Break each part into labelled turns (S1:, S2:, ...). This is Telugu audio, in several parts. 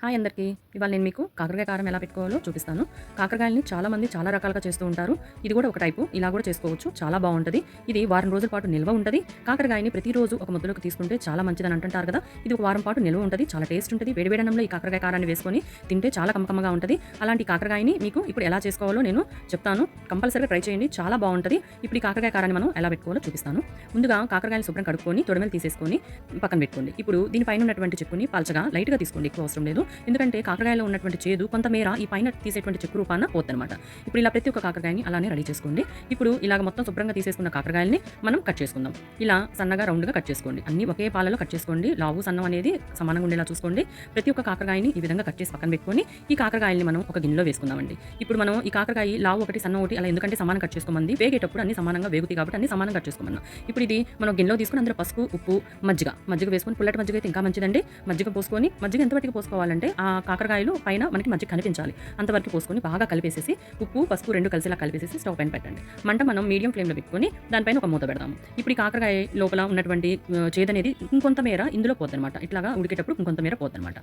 S1: హాయ్ అందరికీ. ఇవాళ నేను మీకు కాకరకాయ కారం ఎలా పెట్టుకోవాలో చూపిస్తాను. కాకరకాయలని చాలామంది చాలా రకాలుగా చేస్తూ ఉంటారు. ఇది కూడా ఒక టైపు. ఇలా కూడా చేసుకోవచ్చు. చాలా బాగుంటది. ఇది వారం రోజుల పాటు నిల్వ ఉంటది. కాకరకాయని ప్రతిరోజు ఒక ముద్దలోకి తీసుకుంటే చాలా మంచిదని అంటుంటారు కదా. ఇది ఒక వారం పాటు నిల్వ ఉంటది. చాలా టేస్ట్ ఉంటది. వేడి అన్నంలో ఈ కాకరకాయ కారాన్ని వేసుకొని తింటే చాలా కమ్మకమ్మగా ఉంటది. అలాంటి కాకరకాయని మీకు ఇప్పుడు ఎలా చేసుకోవాలో నేను చెప్తాను. కంపల్సరీగా ట్రై చేయండి. చాలా బాగుంటది. ఇప్పుడు ఈ కాకరకాయ కారాన్ని మనం ఎలా పెట్టుకోవాలో చూపిస్తాను. ముందుగా కాకరకాయని శుభ్రం కడుక్కొని తొడిమెలు తీసేసుకొని పక్కన పెట్టుకోండి. ఇప్పుడు దీనిపైన ఉన్నటువంటి చెక్కుని పల్చగా లైట్‌గా తీసుకోండి. ఎక్కువ అవసరం లేదు. ఎందుకంటే కాకరకాయలో ఉన్నటువంటి చేదు కొంతమేర ఈ పైన తీసేటువంటి చెక్కు రూపాన పోద్దనమాట. ఇప్పుడు ఇలా ప్రతి ఒక్క కాకరకాయని అలానే రెడీ చేసుకోండి. ఇప్పుడు ఇలాగ మొత్తం శుభ్రంగా తీసేసుకున్న కాకరకాయల్ని మనం కట్ చేసుకుందాం. ఇలా సన్నగా రౌండ్‌గా కట్ చేసుకోండి. అన్ని ఒకే పాలలో కట్ చేసుకోండి. లావు సన్నం అనేది సమానంగా ఉండేలా చూసుకోండి. ప్రతి ఒక్క కాకరకాయని ఈ విధంగా కట్ చేసి పక్కన పెట్టుకొని ఈ కాకరకాయల్ని మనం ఒక గిన్నెలో వేసుకుందామండి. ఇప్పుడు మనం ఈ కాకరకాయ లావు ఒకటి సన్నం ఒకటి అలా ఎందుకంటే సమానం కట్ చేసుకోమంది. వేగేటప్పుడు అన్ని సమానంగా వేగుతాయి కాబట్టి అన్ని సమానంగా కట్ చేసుకోమన్నాం. ఇప్పుడు ఇది మనం గిన్నెలో తీసుకొని అందులో పసుపు, ఉప్పు, మజ్జిగ వేసుకొని పుల్లటి మజ్జిగ అయితే ఇంకా మంచిదండి. మజ్జిగ పోసుకొని మజ్జిగ ఎంతవరకు పోసుకోవాలంటే ఆ కాకరకాయలు పైన మనకి మజ్జిగ కనిపించాలి. అంతవరకు పోసుకొని బాగా కలిపేసేసి ఉప్పు, పసుపు రెండు కలిసేలా కలిపేసేసి స్టవ్ పైన పెట్టండి. మంట మనం మీడియం ఫ్లేమ్లో పెట్టుకొని దానిపైన ఒక మూత పెడదాము. ఇప్పుడు ఈ కాకరకాయ లోపల ఉన్నటువంటి చేదనేది ఇంకొంత మేర ఇందులో పోద్దనమాట. ఇట్లాగా ఉడికేటప్పుడు ఇంకొంత మేర పోద్దనమాట.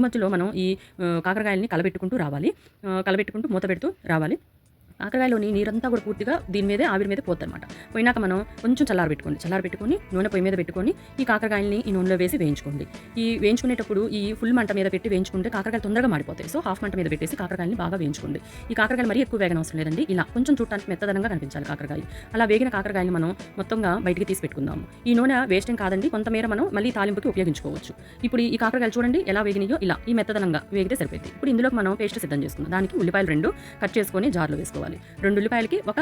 S1: మధ్యలో మనం ఈ కాకరకాయల్ని కలబెట్టుకుంటూ రావాలి. కలబెట్టుకుంటూ మూత పెడుతూ రావాలి. కాకరకాయలోని నీరంతా కూడా పూర్తిగా దీని మీదే ఆవిరి మీద పోద్దనమాట. పోయినాక మనం కొంచెం చల్లారబెట్టుకొని నూనె పొయ్యి మీద పెట్టుకొని ఈ కాకరకాయలని ఈ నూనెలో వేసి వేయించుకోండి. ఈ వేయించుకునేటప్పుడు ఈ ఫుల్ మంట మీద పెట్టి వేయించుకుంటే కాకరకాయలు తొందరగా మాడిపోతాయి. సో హాఫ్ మంట మీద పెట్టేసి కాకరకాయని బాగా వేయించుకోండి. ఈ కాకరకాయలు మరీ ఎక్కువ వేగన అవసరం లేదండి. ఇలా కొంచెం చూడటానికి మెత్తదనంగా కనిపించాలి కాకరకాయ. అలా వేగిన కాకరకాయని మనం మొత్తంగా బయటికి తీసి పెట్టుకుందాము. ఈ నూనె వేస్ట్ ఏం కాదండి. కొంతమేర మనం మళ్ళీ తాలింపుకి ఉపయోగించుకోవచ్చు. ఇప్పుడు ఈ కాకరకాయలు చూడండి ఎలా వేగినాయో ఇలా ఈ మెత్తదనంగా వేగితే సరిపోయింది. ఇప్పుడు ఇందులోకి మనం పేస్ట్ సిద్ధం చేసుకుందాం. దానికి ఉల్లిపాయలు 2 కట్ చేసుకొని జార్లో వేసుకోవాలి. 2 ఉల్లిపాయలకి ఒక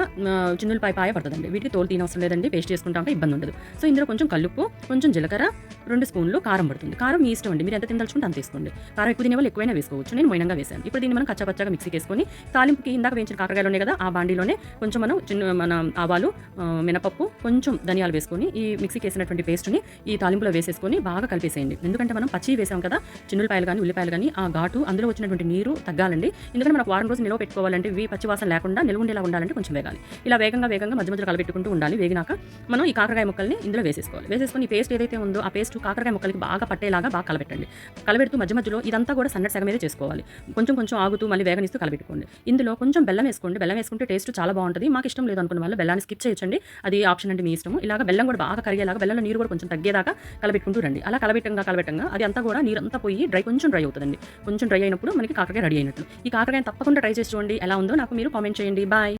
S1: చిన్నులపాయ పాయ పడుతుందండి. వీటికి తోలు తీనవసరం లేదండి. పేస్ట్ చేసుకుంటాక ఇబ్బంది ఉండదు. సో ఇందులో కొంచెం కల్లుప్పు, కొంచెం జీలకర్ర, 2 స్పూన్లు కారం పడుతుంది. కారం మీ ఇష్టం అండి. మీరు ఎంత తినదలుచుకుంటే అంత తీసుకోండి. కారం ఎక్కువ తినే వాళ్ళు ఎక్కువైనా వేసుకోవచ్చు. నేను మొయినంగా వేసాను. ఇప్పుడు దీన్ని మనం కచ్చపచ్చగా మిక్సీకి వేసుకొని తాలింపుకి ఇందాక వేయించిన కాకరకాయలు ఉన్నాయి కదా, ఆ బాండీలోనే కొంచెం మనం మన ఆవాలు, మినపప్పు, కొంచెం ధనియాలు వేసుకొని ఈ మిక్సీకి వేసినటువంటి పేస్ట్ని ఈ తాలింపులో వేసేసుకొని బాగా కలిపేసేయండి. ఎందుకంటే మనం పచ్చి వేసాం కదా, చిన్నులపాయలు కానీ ఉల్లిపాయలు కానీ ఆ ఘాటు అందులో వచ్చినటువంటి నీరు తగ్గాలండి. ఎందుకంటే మనకు వారం రోజులు నిల్వ పెట్టుకోవాలంటే ఇవి పచ్చి వాసన లేకుండా నిల్వ ఉండేలా ఉండాలంటే కొంచెం వేగాలి. ఇలా వేగంగా మధ్య కలబెట్టుకుంటూ ఉండాలి. వేగినాక మనం ఈ కాకరకాయ ముక్కల్ని ఇందులో వేసేసుకొని ఈ పేస్ట్ ఏదైతే ఉందో ఆ పేస్ట్ కాకరకాయ ముక్కలకి బాగా పట్టేలాగా బాగా కలబెట్టండి. కలబెడుతూ మధ్యలో ఇదంతా కూడా సన్నటి సగం మీద చేసుకోవాలి. కొంచెం ఆగుతూ మళ్ళీ వేగనిస్తూ కలబెట్టుకోండి. ఇందులో కొంచెం బెల్లం వేసుకోండి. బెల్లం వేసుకుంటే టేస్ట్ చాలా బాగుంటుంది. మాకు ఇష్టం లేదు అనుకున్న వాళ్ళు బెల్లాన్ని స్కిప్ చేయొచ్చండి. అది ఆప్షన్ అంటే మీ ఇష్టం. ఇలాగ బెల్లం కూడా బాగా కరిగేలాగా బెల్లంలో నీరు కూడా కొంచెం తగ్గేదాకా కలబెట్టుకుంటూ రండి. అలా కలబెట్టంగా అది అంతా కూడా నీరంతా పోయి కొంచెం డ్రై అవుతుందండి. కొంచెం డ్రై అయినప్పుడు మనకి కాకరకాయ రెడీ అయినట్లు. ఈ కాకరకాయ తప్పకుండా ట్రై చేసి చూడండి. ఎలా ఉందో నాకు మీరు కామెంట్ చేయండి. బాయ్.